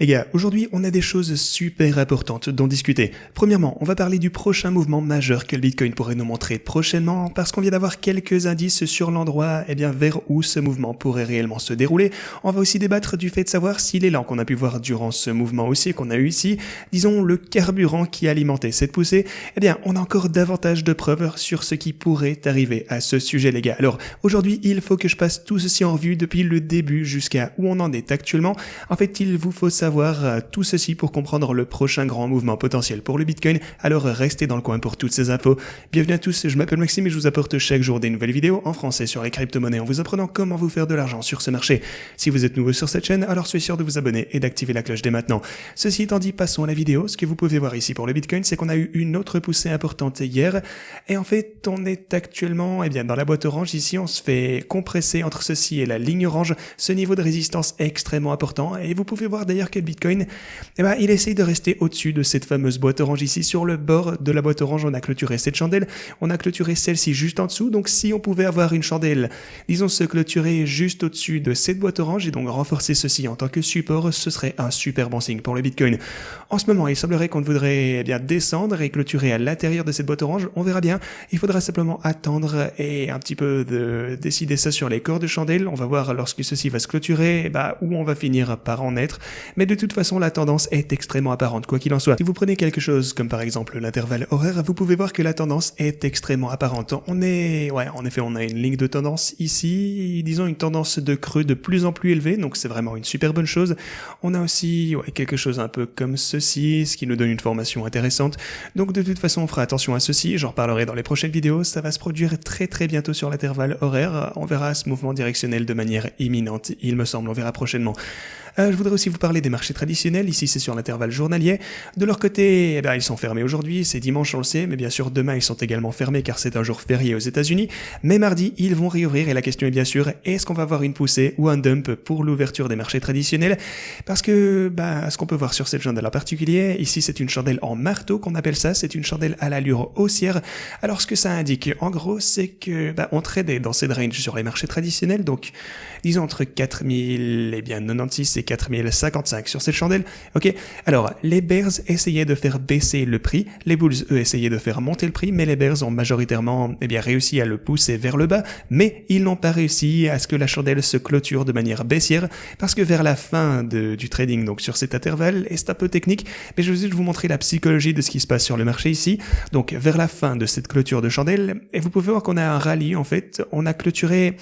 Les gars, aujourd'hui on a des choses super importantes dont discuter. Premièrement, on va parler du prochain mouvement majeur que le Bitcoin pourrait nous montrer prochainement parce qu'on vient d'avoir quelques indices sur l'endroit vers où ce mouvement pourrait réellement se dérouler. On va aussi débattre du fait de savoir si l'élan qu'on a pu voir durant ce mouvement haussier qu'on a eu ici, disons le carburant qui alimentait cette poussée, on a encore davantage de preuves sur ce qui pourrait arriver à ce sujet les gars. Alors aujourd'hui il faut que je passe tout ceci en revue depuis le début jusqu'à où on en est actuellement. En fait il vous faut savoir tout ceci pour comprendre le prochain grand mouvement potentiel pour le Bitcoin, alors restez dans le coin pour toutes ces infos. Bienvenue à tous, je m'appelle Maxime et je vous apporte chaque jour des nouvelles vidéos en français sur les crypto-monnaies en vous apprenant comment vous faire de l'argent sur ce marché. Si vous êtes nouveau sur cette chaîne, alors soyez sûr de vous abonner et d'activer la cloche dès maintenant. Ceci étant dit, passons à la vidéo. Ce que vous pouvez voir ici pour le Bitcoin, c'est qu'on a eu une autre poussée importante hier et en fait on est actuellement dans la boîte orange. Ici on se fait compresser entre ceci et la ligne orange, ce niveau de résistance est extrêmement important et vous pouvez voir d'ailleurs que le Bitcoin, il essaye de rester au-dessus de cette fameuse boîte orange ici. Sur le bord de la boîte orange, on a clôturé cette chandelle, on a clôturé celle-ci juste en dessous. Donc si on pouvait avoir une chandelle, disons se clôturer juste au-dessus de cette boîte orange et donc renforcer ceci en tant que support, ce serait un super bon signe pour le Bitcoin. En ce moment, il semblerait qu'on voudrait descendre et clôturer à l'intérieur de cette boîte orange. On verra bien. Il faudra simplement attendre et un petit peu décider ça sur les corps de chandelle. On va voir lorsque ceci va se clôturer, où on va finir par en être. Mais de toute façon, la tendance est extrêmement apparente, quoi qu'il en soit. Si vous prenez quelque chose comme par exemple l'intervalle horaire, vous pouvez voir que la tendance est extrêmement apparente. En effet, on a une ligne de tendance ici, disons une tendance de creux de plus en plus élevée, donc c'est vraiment une super bonne chose. On a aussi quelque chose un peu comme ceci, ce qui nous donne une formation intéressante. Donc de toute façon, on fera attention à ceci, j'en reparlerai dans les prochaines vidéos, ça va se produire très très bientôt sur l'intervalle horaire. On verra ce mouvement directionnel de manière imminente, il me semble, on verra prochainement. Je voudrais aussi vous parler des marchés traditionnels, ici c'est sur l'intervalle journalier. De leur côté, ils sont fermés aujourd'hui, c'est dimanche on le sait, mais bien sûr demain ils sont également fermés car c'est un jour férié aux États-Unis. Mais mardi, ils vont réouvrir et la question est bien sûr, est-ce qu'on va avoir une poussée ou un dump pour l'ouverture des marchés traditionnels? Parce que, ce qu'on peut voir sur cette chandelle en particulier, ici c'est une chandelle en marteau qu'on appelle ça, c'est une chandelle à l'allure haussière. Alors ce que ça indique, en gros, c'est que, on tradait dans cette range sur les marchés traditionnels, donc disons entre 4096 et 4055 sur cette chandelle. Ok. Alors, les bears essayaient de faire baisser le prix, les bulls, eux, essayaient de faire monter le prix, mais les bears ont majoritairement, réussi à le pousser vers le bas, mais ils n'ont pas réussi à ce que la chandelle se clôture de manière baissière, parce que vers la fin du trading, donc sur cet intervalle, et c'est un peu technique, mais je vais juste vous montrer la psychologie de ce qui se passe sur le marché ici. Donc, vers la fin de cette clôture de chandelle, et vous pouvez voir qu'on a un rallye, en fait, on a clôturé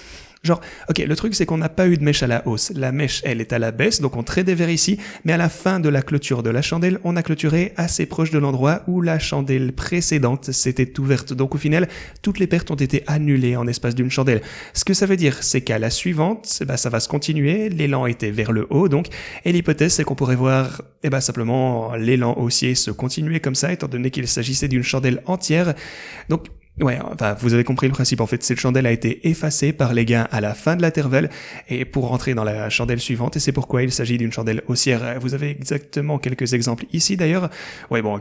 le truc c'est qu'on n'a pas eu de mèche à la hausse. La mèche, elle est à la baisse, donc on tradait vers ici, mais à la fin de la clôture de la chandelle, on a clôturé assez proche de l'endroit où la chandelle précédente s'était ouverte. Donc au final, toutes les pertes ont été annulées en espace d'une chandelle. Ce que ça veut dire, c'est qu'à la suivante, ça va se continuer, l'élan était vers le haut, donc, et l'hypothèse c'est qu'on pourrait voir, simplement l'élan haussier se continuer comme ça, étant donné qu'il s'agissait d'une chandelle entière. Donc, vous avez compris le principe. En fait, cette chandelle a été effacée par les gains à la fin de l'intervalle et pour rentrer dans la chandelle suivante, et c'est pourquoi il s'agit d'une chandelle haussière. Vous avez exactement quelques exemples ici d'ailleurs.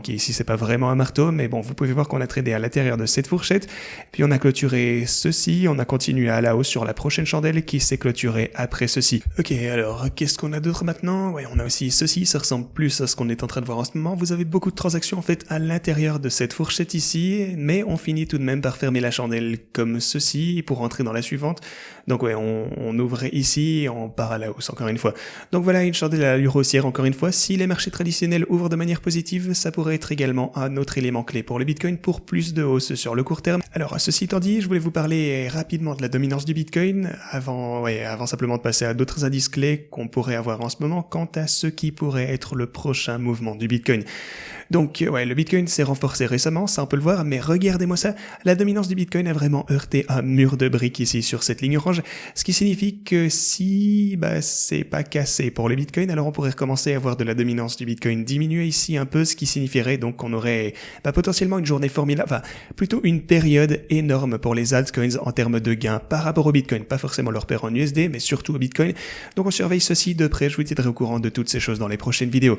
Ici c'est pas vraiment un marteau, mais vous pouvez voir qu'on a tradé à l'intérieur de cette fourchette, puis on a clôturé ceci, on a continué à la hausse sur la prochaine chandelle qui s'est clôturée après ceci. Ok, alors, qu'est-ce qu'on a d'autre maintenant? On a aussi ceci, ça ressemble plus à ce qu'on est en train de voir en ce moment. Vous avez beaucoup de transactions en fait à l'intérieur de cette fourchette ici, mais on finit tout de même par fermer la chandelle comme ceci pour rentrer dans la suivante. Donc on ouvre ici et on part à la hausse encore une fois. Donc voilà une chandelle à l'allure haussière encore une fois. Si les marchés traditionnels ouvrent de manière positive, ça pourrait être également un autre élément clé pour le Bitcoin pour plus de hausse sur le court terme. Alors ceci étant dit, je voulais vous parler rapidement de la dominance du Bitcoin avant simplement de passer à d'autres indices clés qu'on pourrait avoir en ce moment quant à ce qui pourrait être le prochain mouvement du Bitcoin. Donc le Bitcoin s'est renforcé récemment, ça on peut le voir, mais regardez-moi ça, la dominance du Bitcoin a vraiment heurté un mur de briques ici sur cette ligne orange, ce qui signifie que si c'est pas cassé pour le Bitcoin, alors on pourrait recommencer à voir de la dominance du Bitcoin diminuer ici un peu, ce qui signifierait donc qu'on aurait potentiellement une journée formidable, plutôt une période énorme pour les altcoins en termes de gains par rapport au Bitcoin, pas forcément leur pair en USD, mais surtout au Bitcoin. Donc on surveille ceci de près, je vous tiendrai au courant de toutes ces choses dans les prochaines vidéos.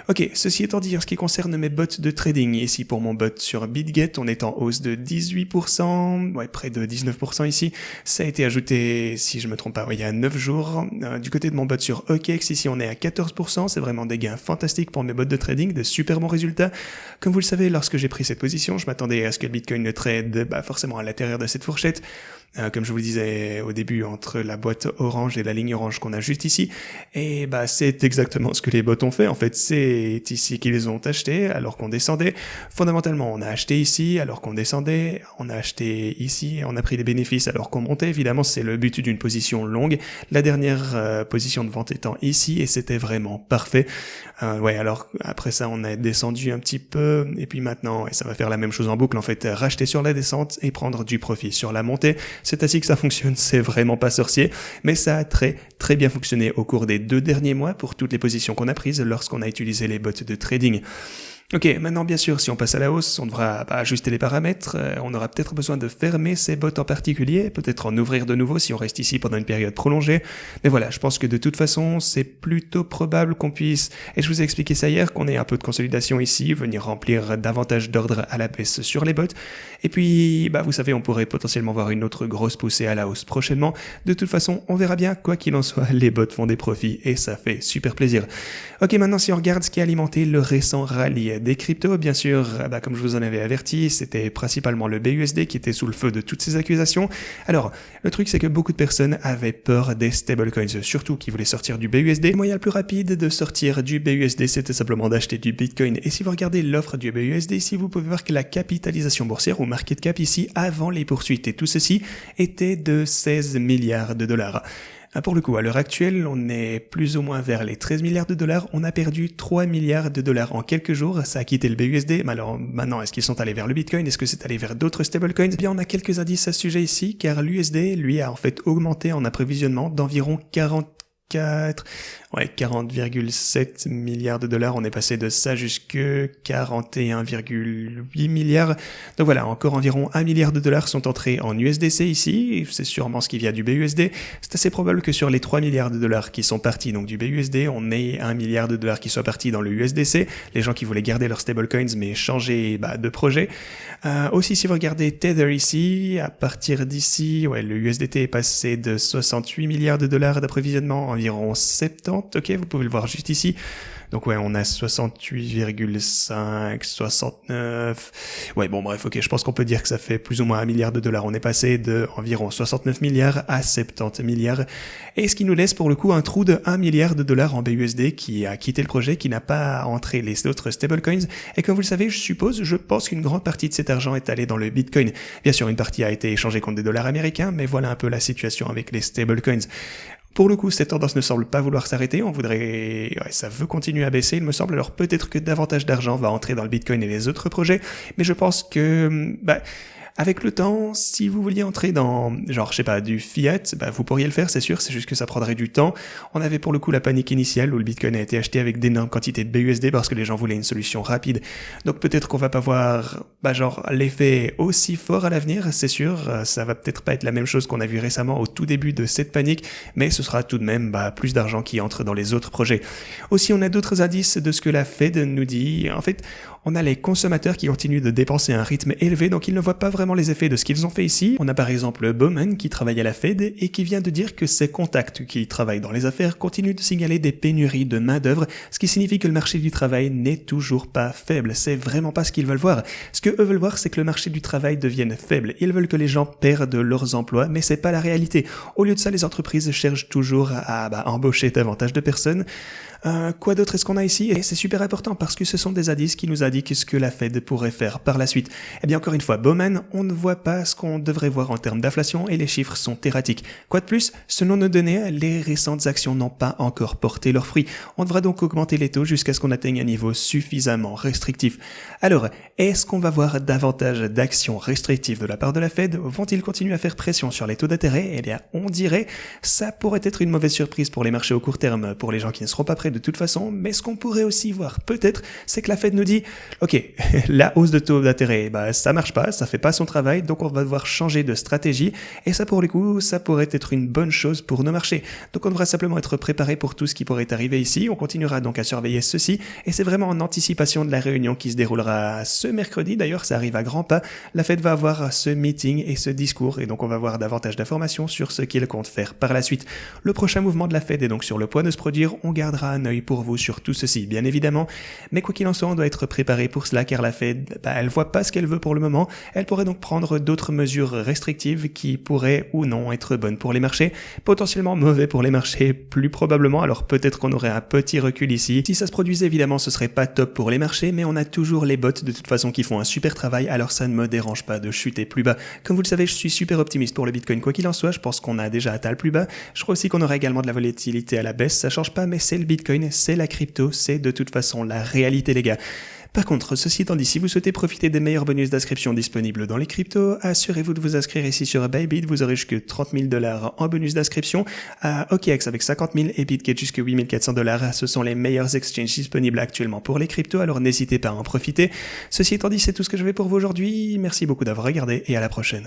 Ok, ceci étant dit, en ce qui concerne mes bots de trading, ici pour mon bot sur BitGet, on est en hausse de 10 18%, ouais, près de 19% ici. Ça a été ajouté, si je me trompe pas, il y a 9 jours. Du côté de mon bot sur OKEx, ici on est à 14%, c'est vraiment des gains fantastiques pour mes bots de trading, de super bons résultats. Comme vous le savez, lorsque j'ai pris cette position, je m'attendais à ce que le Bitcoin ne trade forcément à l'intérieur de cette fourchette. Comme je vous le disais au début, entre la boîte orange et la ligne orange qu'on a juste ici. Et c'est exactement ce que les bots ont fait. En fait, c'est ici qu'ils ont acheté alors qu'on descendait. Fondamentalement, on a acheté ici alors qu'on descendait. On a acheté ici et on a pris des bénéfices alors qu'on montait. Évidemment, c'est le but d'une position longue. La dernière position de vente étant ici et c'était vraiment parfait. Alors après ça, on a descendu un petit peu et puis maintenant, ça va faire la même chose en boucle. En fait, racheter sur la descente et prendre du profit sur la montée. C'est ainsi que ça fonctionne, c'est vraiment pas sorcier, mais ça a très très bien fonctionné au cours des 2 derniers mois pour toutes les positions qu'on a prises lorsqu'on a utilisé les bots de trading. Ok, maintenant bien sûr, si on passe à la hausse, on devra ajuster les paramètres, on aura peut-être besoin de fermer ces bots en particulier, peut-être en ouvrir de nouveau si on reste ici pendant une période prolongée, mais voilà, je pense que de toute façon, c'est plutôt probable qu'on puisse, et je vous ai expliqué ça hier, qu'on ait un peu de consolidation ici, venir remplir davantage d'ordres à la baisse sur les bots, et puis, vous savez, on pourrait potentiellement voir une autre grosse poussée à la hausse prochainement. De toute façon, on verra bien, quoi qu'il en soit, les bots font des profits, et ça fait super plaisir. Ok, maintenant si on regarde ce qui a alimenté le récent rallye des cryptos, bien sûr, comme je vous en avais averti, c'était principalement le BUSD qui était sous le feu de toutes ces accusations. Alors, le truc c'est que beaucoup de personnes avaient peur des stablecoins, surtout qui voulaient sortir du BUSD. Le moyen le plus rapide de sortir du BUSD, c'était simplement d'acheter du Bitcoin. Et si vous regardez l'offre du BUSD ici, vous pouvez voir que la capitalisation boursière ou market cap ici, avant les poursuites et tout ceci, était de 16 milliards de dollars. Pour le coup, à l'heure actuelle, on est plus ou moins vers les 13 milliards de dollars. On a perdu 3 milliards de dollars en quelques jours. Ça a quitté le BUSD. Mais alors, maintenant, est-ce qu'ils sont allés vers le Bitcoin? Est-ce que c'est allé vers d'autres stablecoins? Eh bien, on a quelques indices à ce sujet ici, car l'USD, lui, a en fait augmenté en approvisionnement d'environ 40,7 milliards de dollars. On est passé de ça jusque 41,8 milliards. Donc voilà, encore environ 1 milliard de dollars sont entrés en USDC ici. C'est sûrement ce qui vient du BUSD. C'est assez probable que sur les 3 milliards de dollars qui sont partis donc du BUSD, on ait 1 milliard de dollars qui soit partis dans le USDC. Les gens qui voulaient garder leurs stablecoins mais changer de projet. Aussi, si vous regardez Tether ici, à partir d'ici, le USDT est passé de 68 milliards de dollars d'approvisionnement, environ 70. Ok, vous pouvez le voir juste ici. Donc on a 68,5, 69... bref, ok, je pense qu'on peut dire que ça fait plus ou moins 1 milliard de dollars. On est passé de environ 69 milliards à 70 milliards. Et ce qui nous laisse pour le coup un trou de 1 milliard de dollars en BUSD qui a quitté le projet, qui n'a pas entré les autres stablecoins. Et comme vous le savez, je pense qu'une grande partie de cet argent est allée dans le Bitcoin. Bien sûr, une partie a été échangée contre des dollars américains, mais voilà un peu la situation avec les stablecoins. Pour le coup, cette tendance ne semble pas vouloir s'arrêter, ça veut continuer à baisser, il me semble, alors peut-être que davantage d'argent va entrer dans le Bitcoin et les autres projets, mais je pense que, avec le temps, si vous vouliez entrer dans, du fiat, vous pourriez le faire, c'est sûr, c'est juste que ça prendrait du temps. On avait pour le coup la panique initiale où le Bitcoin a été acheté avec d'énormes quantités de BUSD parce que les gens voulaient une solution rapide. Donc peut-être qu'on va pas voir, l'effet aussi fort à l'avenir, c'est sûr. Ça va peut-être pas être la même chose qu'on a vu récemment au tout début de cette panique, mais ce sera tout de même, plus d'argent qui entre dans les autres projets. Aussi, on a d'autres indices de ce que la Fed nous dit. En fait, on a les consommateurs qui continuent de dépenser à un rythme élevé, donc ils ne voient pas vraiment les effets de ce qu'ils ont fait ici. On a par exemple Bowman qui travaille à la Fed et qui vient de dire que ses contacts qui travaillent dans les affaires continuent de signaler des pénuries de main d'œuvre, ce qui signifie que le marché du travail n'est toujours pas faible. C'est vraiment pas ce qu'ils veulent voir. Ce que eux veulent voir, c'est que le marché du travail devienne faible. Ils veulent que les gens perdent leurs emplois, mais c'est pas la réalité. Au lieu de ça, les entreprises cherchent toujours à embaucher davantage de personnes. Quoi d'autre est-ce qu'on a ici? Et c'est super important parce que ce sont des indices qui nous indiquent ce que la Fed pourrait faire par la suite. Eh bien, encore une fois, Bowman, on ne voit pas ce qu'on devrait voir en termes d'inflation et les chiffres sont erratiques. Quoi de plus? Selon nos données, les récentes actions n'ont pas encore porté leurs fruits. On devra donc augmenter les taux jusqu'à ce qu'on atteigne un niveau suffisamment restrictif. Alors, est-ce qu'on va voir davantage d'actions restrictives de la part de la Fed? Vont-ils continuer à faire pression sur les taux d'intérêt? Eh bien, on dirait, ça pourrait être une mauvaise surprise pour les marchés au court terme, pour les gens qui ne seront pas prêts de toute façon, mais ce qu'on pourrait aussi voir peut-être, c'est que la Fed nous dit, ok, la hausse de taux d'intérêt, ça marche pas, ça fait pas son travail, donc on va devoir changer de stratégie, et ça pour le coup, ça pourrait être une bonne chose pour nos marchés. Donc on devra simplement être préparé pour tout ce qui pourrait arriver ici, on continuera donc à surveiller ceci, et c'est vraiment en anticipation de la réunion qui se déroulera ce mercredi, d'ailleurs ça arrive à grands pas, la Fed va avoir ce meeting et ce discours, et donc on va avoir davantage d'informations sur ce qu'il compte faire par la suite. Le prochain mouvement de la Fed est donc sur le point de se produire, on gardera un œil pour vous sur tout ceci, bien évidemment, mais quoi qu'il en soit, on doit être préparé pour cela, car la Fed, elle voit pas ce qu'elle veut pour le moment, elle pourrait donc prendre d'autres mesures restrictives qui pourraient ou non être bonnes pour les marchés, potentiellement mauvais pour les marchés, plus probablement, alors peut-être qu'on aurait un petit recul ici. Si ça se produisait, évidemment, ce serait pas top pour les marchés, mais on a toujours les bots de toute façon qui font un super travail, alors ça ne me dérange pas de chuter plus bas. Comme vous le savez, je suis super optimiste pour le Bitcoin, quoi qu'il en soit, je pense qu'on a déjà atteint le plus bas, je crois aussi qu'on aura également de la volatilité à la baisse, ça change pas, mais c'est le Bitcoin, c'est la crypto, c'est de toute façon la réalité les gars. Par contre, ceci étant dit, si vous souhaitez profiter des meilleurs bonus d'inscription disponibles dans les cryptos, assurez-vous de vous inscrire ici sur Bybit, vous aurez jusque 30 000 $ en bonus d'inscription, à OKX avec 50 000 et BitGet jusque 8 400 $, ce sont les meilleurs exchanges disponibles actuellement pour les cryptos, alors n'hésitez pas à en profiter. Ceci étant dit, c'est tout ce que j'avais pour vous aujourd'hui, merci beaucoup d'avoir regardé et à la prochaine.